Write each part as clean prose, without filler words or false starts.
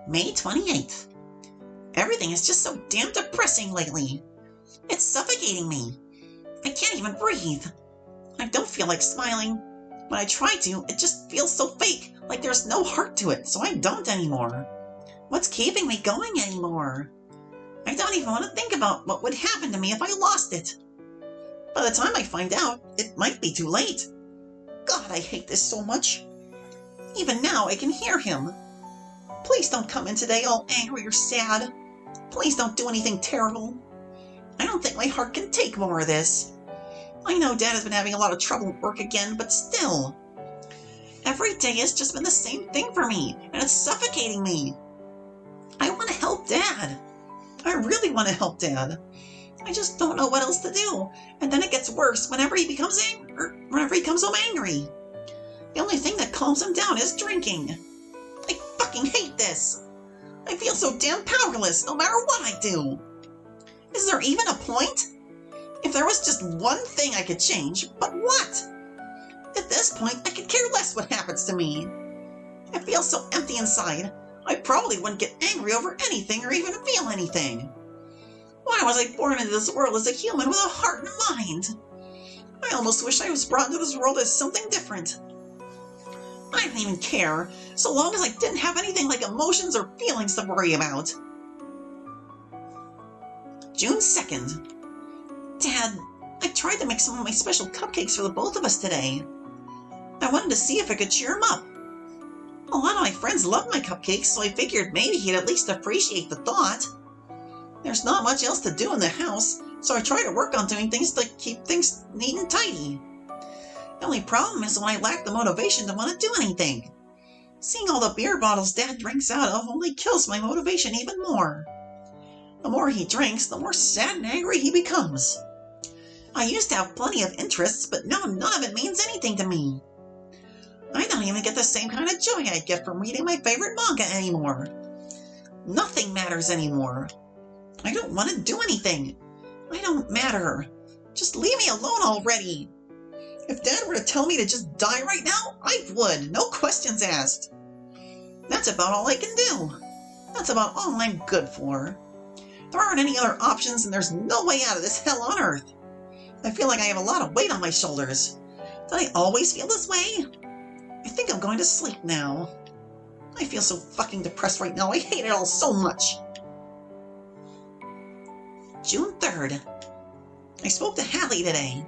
May 28th. Everything is just so damn depressing lately. It's suffocating me. I can't even breathe. I don't feel like smiling. When I try to, it just feels so fake, like there's no heart to it, so I don't anymore. What's keeping me going anymore? I don't even want to think about what would happen to me if I lost it. By the time I find out, it might be too late. God, I hate this so much. Even now, I can hear him. Please don't come in today all angry or sad. Please don't do anything terrible. I don't think my heart can take more of this. I know Dad has been having a lot of trouble at work again, but still. Every day has just been the same thing for me, and it's suffocating me. I want to help Dad. I really want to help Dad. I just don't know what else to do, and then it gets worse whenever he becomes home angry. The only thing that calms him down is drinking. I fucking hate this. I feel so damn powerless no matter what I do. Is there even a point? If there was just one thing I could change, but what? At this point, I could care less what happens to me. I feel so empty inside, I probably wouldn't get angry over anything or even feel anything. Why was I born into this world as a human with a heart and mind? I almost wish I was brought into this world as something different. I didn't even care, so long as I didn't have anything like emotions or feelings to worry about. June 2nd. Dad, I tried to make some of my special cupcakes for the both of us today. I wanted to see if I could cheer him up. A lot of my friends love my cupcakes, so I figured maybe he'd at least appreciate the thought. There's not much else to do in the house, so I try to work on doing things to keep things neat and tidy. The only problem is when I lack the motivation to want to do anything. Seeing all the beer bottles Dad drinks out of only kills my motivation even more. The more he drinks, the more sad and angry he becomes. I used to have plenty of interests, but now none of it means anything to me. I don't even get the same kind of joy I get from reading my favorite manga anymore. Nothing matters anymore. I don't want to do anything. I don't matter. Just leave me alone already. If Dad were to tell me to just die right now, I would, no questions asked. That's about all I can do. That's about all I'm good for. There aren't any other options, and there's no way out of this hell on earth. I feel like I have a lot of weight on my shoulders. Did I always feel this way? I think I'm going to sleep now. I feel so fucking depressed right now. I hate it all so much. June 3rd. I spoke to Hallie today.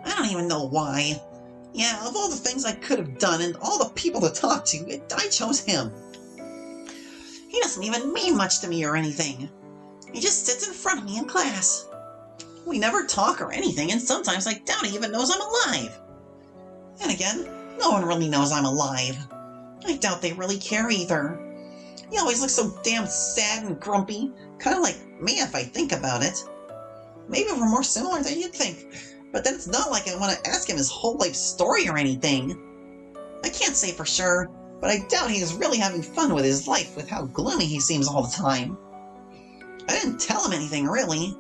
I don't even know why. Yeah, of all the things I could have done and all the people to talk to, I chose him. He doesn't even mean much to me or anything. He just sits in front of me in class. We never talk or anything, and sometimes I doubt he even knows I'm alive. And again, no one really knows I'm alive. I doubt they really care either. He always looks so damn sad and grumpy, kind of like me if I think about it. Maybe we're more similar than you'd think, but then it's not like I want to ask him his whole life story or anything. I can't say for sure, but I doubt he's really having fun with his life with how gloomy he seems all the time. I didn't tell him anything, really.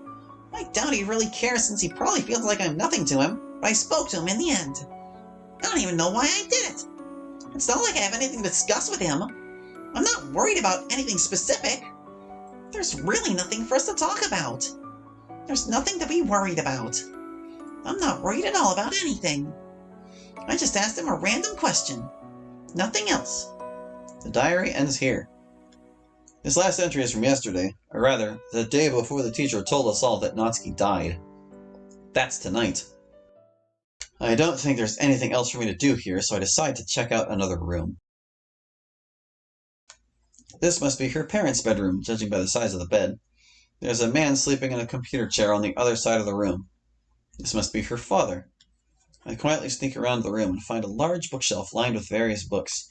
I doubt he really cares since he probably feels like I'm nothing to him, but I spoke to him in the end. I don't even know why I did it. It's not like I have anything to discuss with him. I'm not worried about anything specific. There's really nothing for us to talk about. There's nothing to be worried about. I'm not worried at all about anything. I just asked him a random question. Nothing else. The diary ends here. This last entry is from yesterday, or rather, the day before the teacher told us all that Natsuki died. That's tonight. I don't think there's anything else for me to do here, so I decide to check out another room. This must be her parents' bedroom, judging by the size of the bed. There's a man sleeping in a computer chair on the other side of the room. This must be her father. I quietly sneak around the room and find a large bookshelf lined with various books.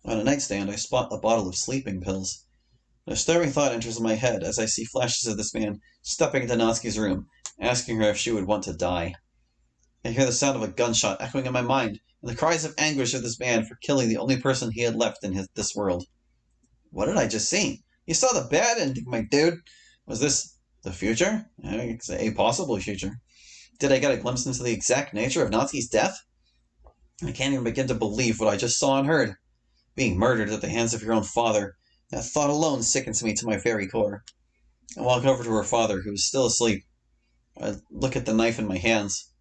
On a nightstand, I spot a bottle of sleeping pills. A disturbing thought enters my head as I see flashes of this man stepping into Natsuki's room, asking her if she would want to die. I hear the sound of a gunshot echoing in my mind, and the cries of anguish of this man for killing the only person he had left in this world. What did I just see? You saw the bad ending, my dude. Was this the future? It's a possible future. Did I get a glimpse into the exact nature of Natsuki's death? I can't even begin to believe what I just saw and heard. Being murdered at the hands of your own father, That thought alone sickens me to my very core. I walk over to her father, who is still asleep. I look at the knife in my hands.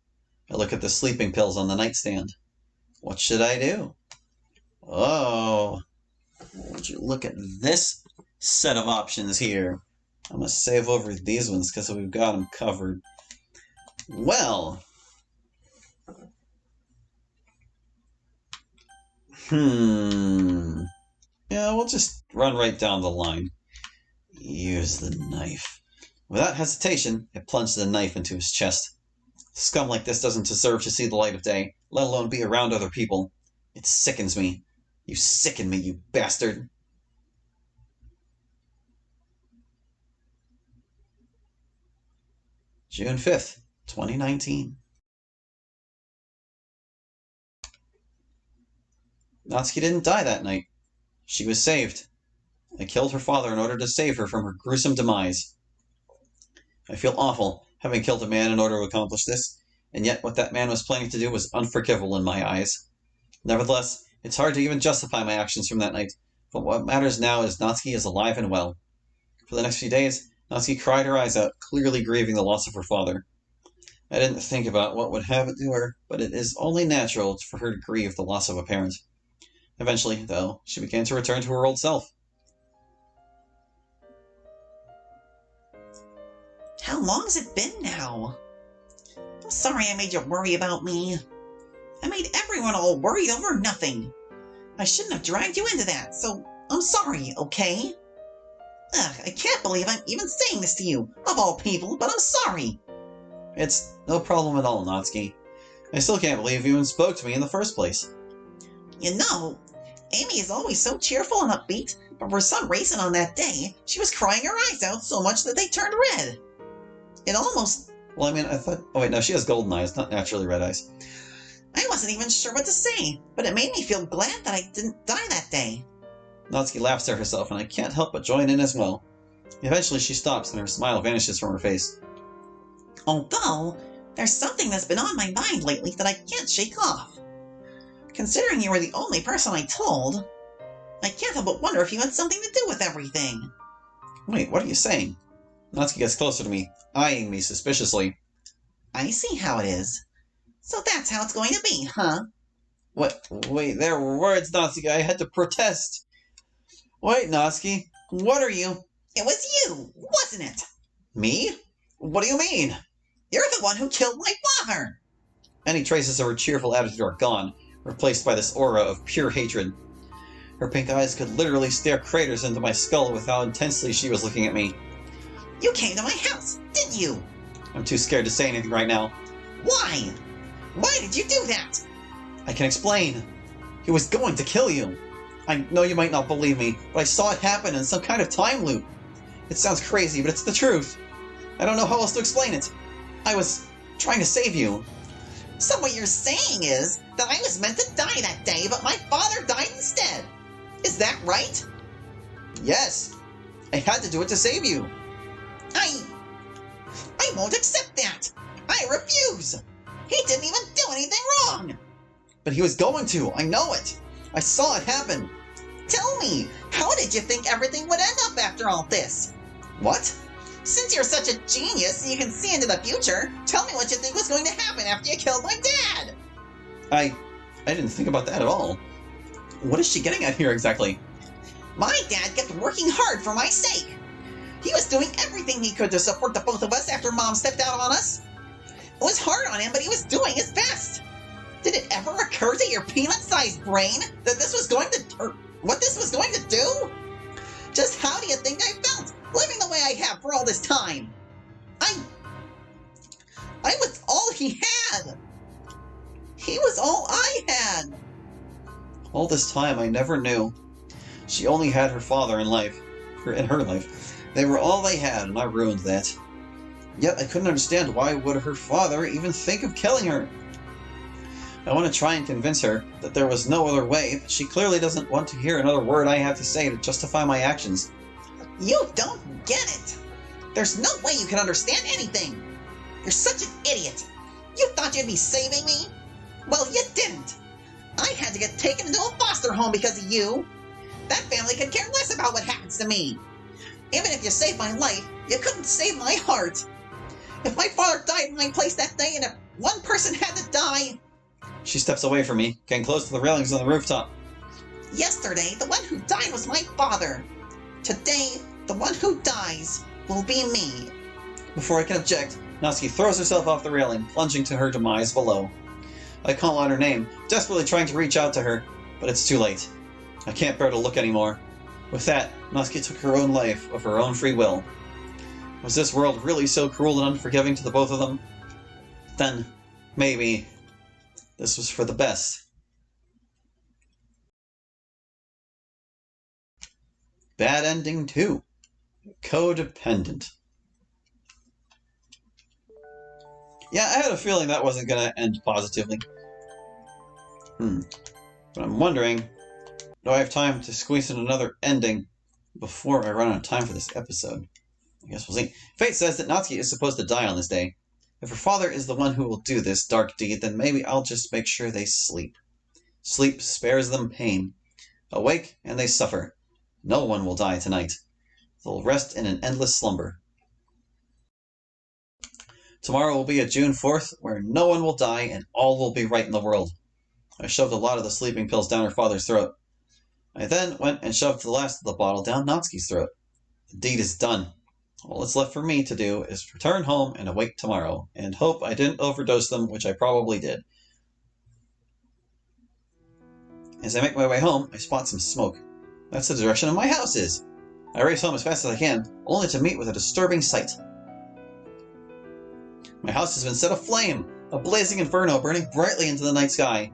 I look at the sleeping pills on the nightstand. What should I do? Oh, would you look at this set of options here? I'm going to save over these ones because we've got them covered. Well, yeah, we'll just run right down the line. Use the knife. Without hesitation, I plunged the knife into his chest. Scum like this doesn't deserve to see the light of day, let alone be around other people. It sickens me. You sicken me, you bastard. June 5th, 2019. Natsuki didn't die that night. She was saved. I killed her father in order to save her from her gruesome demise. I feel awful, having killed a man in order to accomplish this, and yet what that man was planning to do was unforgivable in my eyes. Nevertheless, it's hard to even justify my actions from that night, but what matters now is Natsuki is alive and well. For the next few days, Natsuki cried her eyes out, clearly grieving the loss of her father. I didn't think about what would happen to her, but it is only natural for her to grieve the loss of a parent. Eventually, though, she began to return to her old self. How long has it been now? I'm sorry I made you worry about me. I made everyone all worried over nothing. I shouldn't have dragged you into that, so I'm sorry, okay? Ugh, I can't believe I'm even saying this to you, of all people, but I'm sorry. It's no problem at all, Natsuki. I still can't believe you even spoke to me in the first place. You know, Amy is always so cheerful and upbeat, but for some reason on that day, she was crying her eyes out so much that they turned red. It almost... Well, I mean, I thought... Oh, wait, no, she has golden eyes, not naturally red eyes. I wasn't even sure what to say, but it made me feel glad that I didn't die that day. Natsuki laughs to herself, and I can't help but join in as well. Eventually, she stops, and her smile vanishes from her face. Although, there's something that's been on my mind lately that I can't shake off. Considering you were the only person I told, I can't help but wonder if you had something to do with everything. Wait, what are you saying? Natsuki gets closer to me, eyeing me suspiciously. I see how it is. So that's how it's going to be, huh? What? Wait, there were words, Natsuki. I had to protest. Wait, Natsuki, what are you? It was you, wasn't it? Me? What do you mean? You're the one who killed my father. Any traces of her cheerful attitude are gone, replaced by this aura of pure hatred. Her pink eyes could literally stare craters into my skull with how intensely she was looking at me. You came to my house, didn't you? I'm too scared to say anything right now. Why? Why did you do that? I can explain. He was going to kill you. I know you might not believe me, but I saw it happen in some kind of time loop. It sounds crazy, but it's the truth. I don't know how else to explain it. I was trying to save you. So what you're saying is that I was meant to die that day, but my father died instead. Is that right? Yes. I had to do it to save you. I won't accept that. I refuse. He didn't even do anything wrong. But he was going to. I know it. I saw it happen. Tell me, how did you think everything would end up after all this? What? Since you're such a genius and you can see into the future, tell me what you think was going to happen after you killed my dad. I didn't think about that at all. What is she getting at here exactly? My dad kept working hard for my sake. He was doing everything he could to support the both of us after Mom stepped out on us. It was hard on him, but he was doing his best. Did it ever occur to your peanut-sized brain that this was going to, or what this was going to do? Just how do you think I felt, living the way I have for all this time? I was all he had. He was all I had. All this time, I never knew. She only had her father in her life. They were all they had, and I ruined that. Yet I couldn't understand why would her father even think of killing her. I want to try and convince her that there was no other way, but she clearly doesn't want to hear another word I have to say to justify my actions. You don't get it. There's no way you can understand anything. You're such an idiot. You thought you'd be saving me? Well, you didn't. I had to get taken into a foster home because of you. That family could care less about what happens to me. Even if you saved my life, you couldn't save my heart. If my father died in my place that day and if one person had to die... She steps away from me, getting close to the railings on the rooftop. Yesterday, the one who died was my father. Today, the one who dies will be me. Before I can object, Natsuki throws herself off the railing, plunging to her demise below. I call out her name, desperately trying to reach out to her, but it's too late. I can't bear to look anymore. With that, Natsuki took her own life of her own free will. Was this world really so cruel and unforgiving to the both of them? Then, maybe, this was for the best. Bad ending 2. Codependent. Yeah, I had a feeling that wasn't going to end positively. But I'm wondering, do I have time to squeeze in another ending before I run out of time for this episode? I guess we'll see. Fate says that Natsuki is supposed to die on this day. If her father is the one who will do this dark deed, then maybe I'll just make sure they sleep. Sleep spares them pain. Awake, and they suffer. No one will die tonight. They'll rest in an endless slumber. Tomorrow will be a June 4th, where no one will die and all will be right in the world. I shoved a lot of the sleeping pills down her father's throat. I then went and shoved the last of the bottle down Natsuki's throat. The deed is done. All that's left for me to do is return home and awake tomorrow, and hope I didn't overdose them, which I probably did. As I make my way home, I spot some smoke. That's the direction of my house is. I race home as fast as I can, only to meet with a disturbing sight. My house has been set aflame, a blazing inferno burning brightly into the night sky.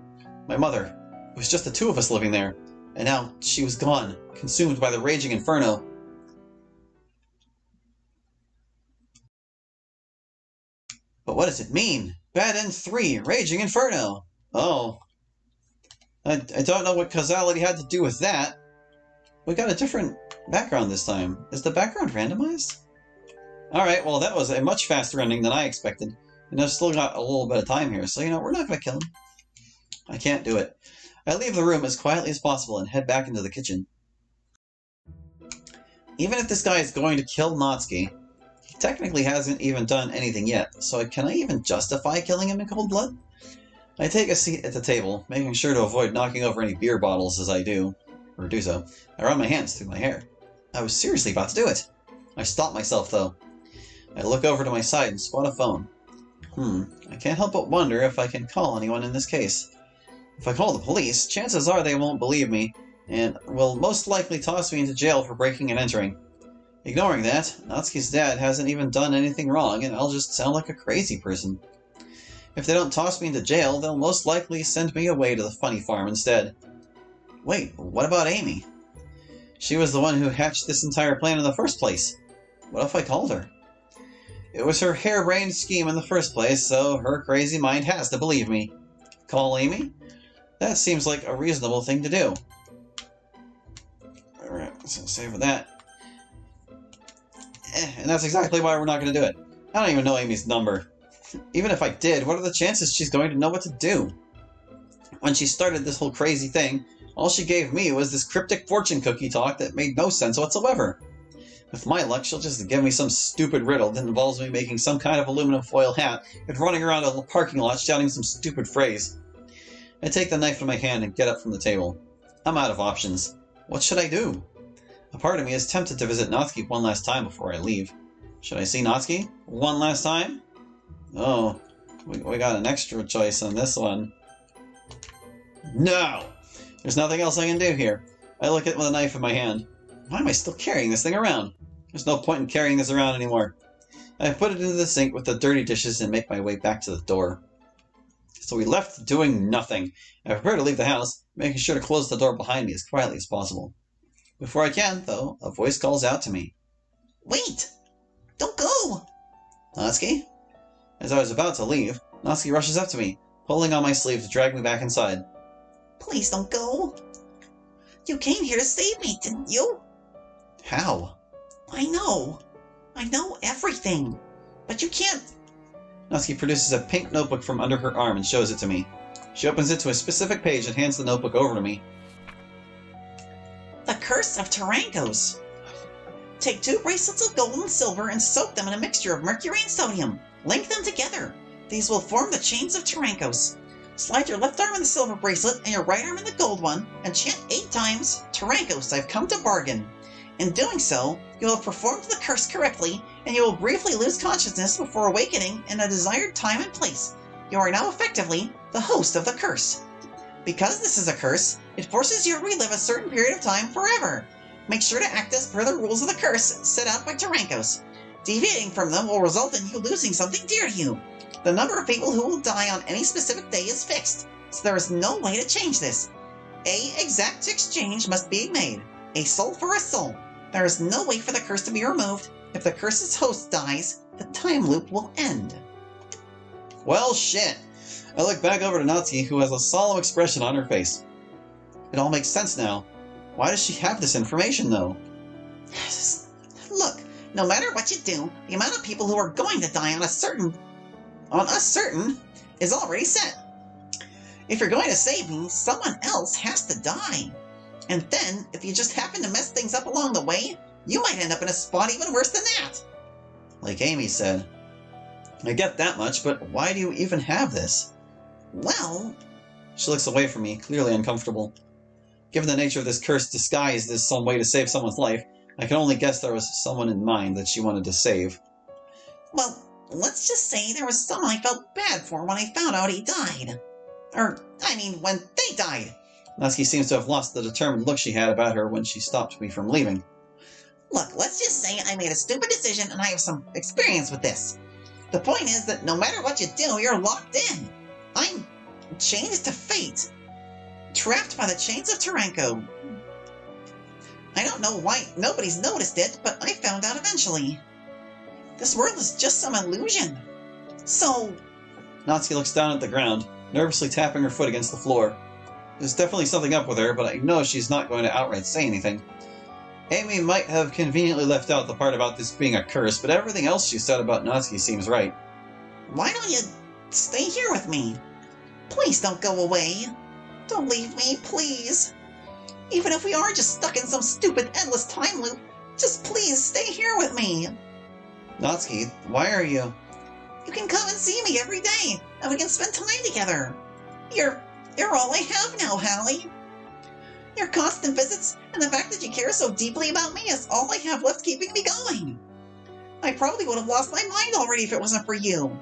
My mother, it was just the two of us living there, and now she was gone, consumed by the raging inferno. But what does it mean? Bad End 3, Raging Inferno! Oh. I don't know what causality had to do with that. We got a different background this time. Is the background randomized? Alright, well that was a much faster ending than I expected. And I've still got a little bit of time here, so we're not going to kill him. I can't do it. I leave the room as quietly as possible and head back into the kitchen. Even if this guy is going to kill Natsuki, he technically hasn't even done anything yet, so can I even justify killing him in cold blood? I take a seat at the table, making sure to avoid knocking over any beer bottles as I do so. I run my hands through my hair. I was seriously about to do it. I stop myself, though. I look over to my side and spot a phone. I can't help but wonder if I can call anyone in this case. If I call the police, chances are they won't believe me, and will most likely toss me into jail for breaking and entering. Ignoring that, Natsuki's dad hasn't even done anything wrong, and I'll just sound like a crazy person. If they don't toss me into jail, they'll most likely send me away to the funny farm instead. Wait, what about Amy? She was the one who hatched this entire plan in the first place. What if I called her? It was her harebrained scheme in the first place, so her crazy mind has to believe me. Call Amy? That seems like a reasonable thing to do. Alright, so save that. And that's exactly why we're not going to do it. I don't even know Amy's number. Even if I did, what are the chances she's going to know what to do? When she started this whole crazy thing, all she gave me was this cryptic fortune cookie talk that made no sense whatsoever. With my luck, she'll just give me some stupid riddle that involves me making some kind of aluminum foil hat and running around a parking lot shouting some stupid phrase. I take the knife in my hand and get up from the table. I'm out of options. What should I do? A part of me is tempted to visit Natsuki one last time before I leave. Should I see Natsuki one last time? Oh, we got an extra choice on this one. No! There's nothing else I can do here. I look at the knife in my hand. Why am I still carrying this thing around? There's no point in carrying this around anymore. I put it into the sink with the dirty dishes and make my way back to the door. So we left doing nothing. I prepare to leave the house, making sure to close the door behind me as quietly as possible. Before I can, though, a voice calls out to me. Wait! Don't go! Natsuki? As I was about to leave, Natsuki rushes up to me, pulling on my sleeve to drag me back inside. Please don't go. You came here to save me, didn't you? How? I know. I know everything. But you can't... Natsuki produces a pink notebook from under her arm and shows it to me. She opens it to a specific page and hands the notebook over to me. The Curse of Tarankos. Take 2 bracelets of gold and silver and soak them in a mixture of mercury and sodium. Link them together. These will form the chains of Tarankos. Slide your left arm in the silver bracelet and your right arm in the gold one, and chant 8 times, Tarankos, I've come to bargain. In doing so, you will have performed the curse correctly, and you will briefly lose consciousness before awakening in a desired time and place. You are now effectively the host of the curse. Because this is a curse, it forces you to relive a certain period of time forever. Make sure to act as per the rules of the curse set out by Tarankos. Deviating from them will result in you losing something dear to you. The number of people who will die on any specific day is fixed, so there is no way to change this. A exact exchange must be made. A soul for a soul. There is no way for the curse to be removed. If the curse's host dies, the time loop will end. Well, shit. I look back over to Natsuki, who has a solemn expression on her face. It all makes sense now. Why does she have this information, though? Look, no matter what you do, the amount of people who are going to die on a certain is already set. If you're going to save me, someone else has to die. And then, if you just happen to mess things up along the way, you might end up in a spot even worse than that. Like Amy said. I get that much, but why do you even have this? Well... She looks away from me, clearly uncomfortable. Given the nature of this curse disguised as some way to save someone's life, I can only guess there was someone in mind that she wanted to save. Well, let's just say there was someone I felt bad for when I found out he died. When they died. Natsuki seems to have lost the determined look she had about her when she stopped me from leaving. Look, let's just say I made a stupid decision and I have some experience with this. The point is that no matter what you do, you're locked in. I'm chained to fate. Trapped by the chains of Taranko. I don't know why nobody's noticed it, but I found out eventually. This world is just some illusion. So... Natsuki looks down at the ground, nervously tapping her foot against the floor. There's definitely something up with her, but I know she's not going to outright say anything. Amy might have conveniently left out the part about this being a curse, but everything else she said about Natsuki seems right. Why don't you stay here with me? Please don't go away. Don't leave me, please. Even if we are just stuck in some stupid endless time loop, just please stay here with me. Natsuki, why are you... You can come and see me every day, and we can spend time together. You're all I have now, Hallie. Your constant visits and the fact that you care so deeply about me is all I have left keeping me going. I probably would have lost my mind already if it wasn't for you.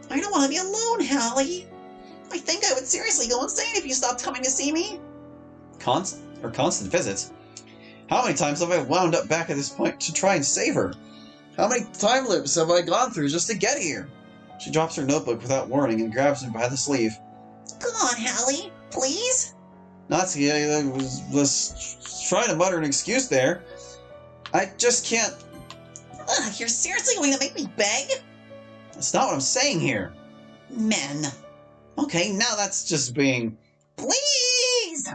I don't want to be alone, Hallie. I think I would seriously go insane if you stopped coming to see me. Constant visits? How many times have I wound up back at this point to try and save her? How many time loops have I gone through just to get here? She drops her notebook without warning and grabs me by the sleeve. Come on, Hallie, please? Natsuki, I was trying to mutter an excuse there. I just can't... You're seriously going to make me beg? That's not what I'm saying here. Men. Okay, now that's just being... Please!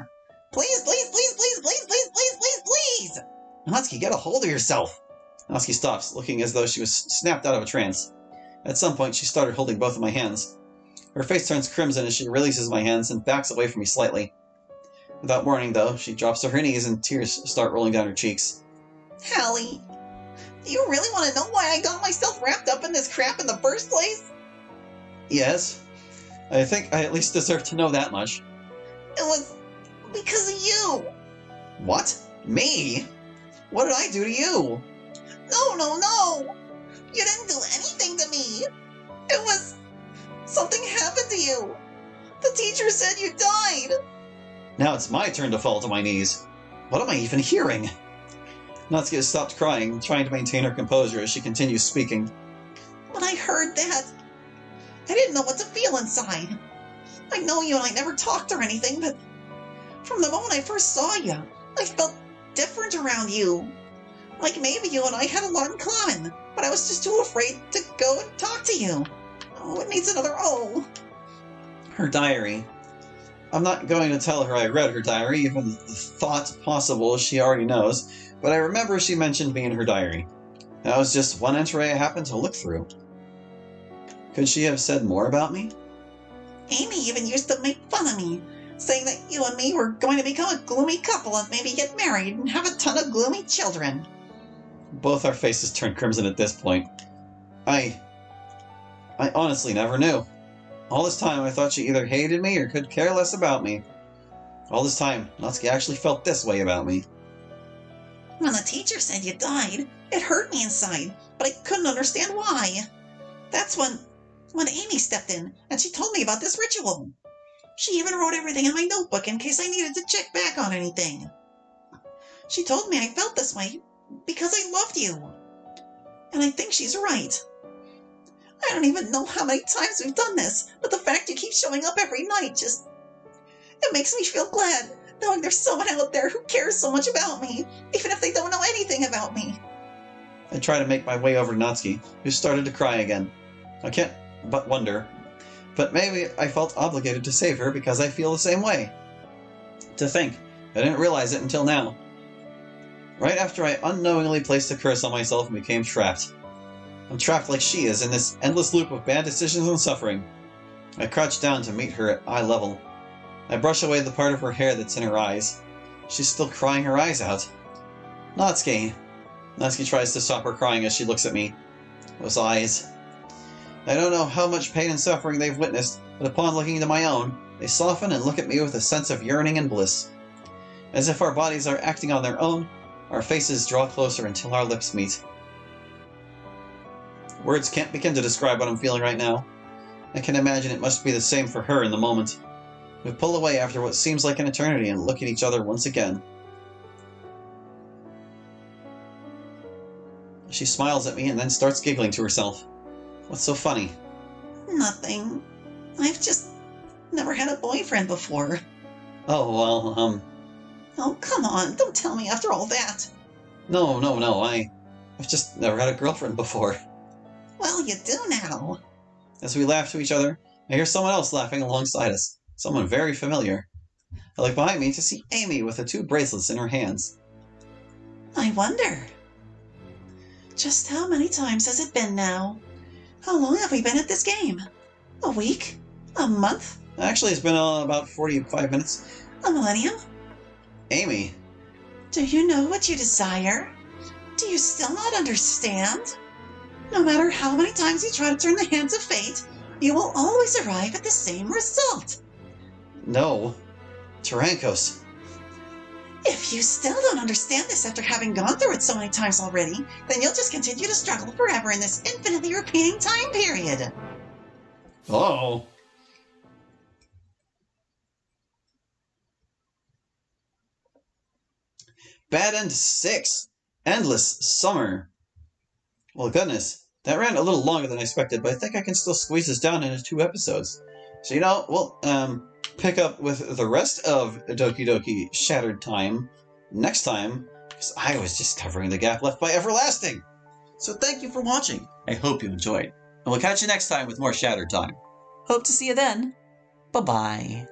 Please, please, please, please, please, please, please, please, please! Natsuki, get a hold of yourself! Natsuki stops, looking as though she was snapped out of a trance. At some point, she started holding both of my hands. Her face turns crimson as she releases my hands and backs away from me slightly. Without warning, though, she drops to her knees and tears start rolling down her cheeks. Hallie, do you really want to know why I got myself wrapped up in this crap in the first place? Yes. I think I at least deserve to know that much. It was because of you. What? Me? What did I do to you? No. You didn't do anything to me. It was... something happened to you. The teacher said you died. Now it's my turn to fall to my knees. What am I even hearing? Natsuki has stopped crying, trying to maintain her composure as she continues speaking. When I heard that, I didn't know what to feel inside. I know you and I never talked or anything, but from the moment I first saw you, I felt different around you. Like maybe you and I had a lot in common, but I was just too afraid to go and talk to you. Oh, it needs another O. Her diary. I'm not going to tell her I read her diary, even the thought possible she already knows, but I remember she mentioned me in her diary. That was just one entry I happened to look through. Could she have said more about me? Amy even used to make fun of me, saying that you and me were going to become a gloomy couple and maybe get married and have a ton of gloomy children. Both our faces turned crimson at this point. I honestly never knew. All this time I thought she either hated me or could care less about me. All this time, Natsuki actually felt this way about me. When the teacher said you died, it hurt me inside, but I couldn't understand why. That's when Amy stepped in and she told me about this ritual. She even wrote everything in my notebook in case I needed to check back on anything. She told me I felt this way because I loved you. And I think she's right. I don't even know how many times we've done this, but the fact you keep showing up every night it makes me feel glad, knowing there's someone out there who cares so much about me, even if they don't know anything about me. I tried to make my way over to Natsuki, who started to cry again. I can't but wonder, but maybe I felt obligated to save her because I feel the same way. To think, I didn't realize it until now. Right after I unknowingly placed a curse on myself and became trapped. I'm trapped like she is in this endless loop of bad decisions and suffering. I crouch down to meet her at eye level. I brush away the part of her hair that's in her eyes. She's still crying her eyes out. Natsuki. Natsuki tries to stop her crying as she looks at me. Those eyes. I don't know how much pain and suffering they've witnessed, but upon looking into my own, they soften and look at me with a sense of yearning and bliss. As if our bodies are acting on their own, our faces draw closer until our lips meet. Words can't begin to describe what I'm feeling right now. I can imagine it must be the same for her in the moment. We pull away after what seems like an eternity and look at each other once again. She smiles at me and then starts giggling to herself. What's so funny? Nothing. I've just never had a boyfriend before. Oh, well, Oh, come on, don't tell me after all that. No, I've just never had a girlfriend before. Well, you do now. As we laugh to each other, I hear someone else laughing alongside us. Someone very familiar. I look behind me to see Amy with the 2 bracelets in her hands. I wonder. Just how many times has it been now? How long have we been at this game? A week? A month? Actually, it's been about 45 minutes. A millennium? Amy. Do you know what you desire? Do you still not understand? No matter how many times you try to turn the hands of fate, you will always arrive at the same result. No. Tyrankos. If you still don't understand this after having gone through it so many times already, then you'll just continue to struggle forever in this infinitely repeating time period. Oh. Bad End 6. Endless Summer. Well, goodness. That ran a little longer than I expected, but I think I can still squeeze this down into 2 episodes. So, we'll pick up with the rest of Doki Doki Shattered Time next time, because I was just covering the gap left by Everlasting. So thank you for watching. I hope you enjoyed. And we'll catch you next time with more Shattered Time. Hope to see you then. Bye-bye.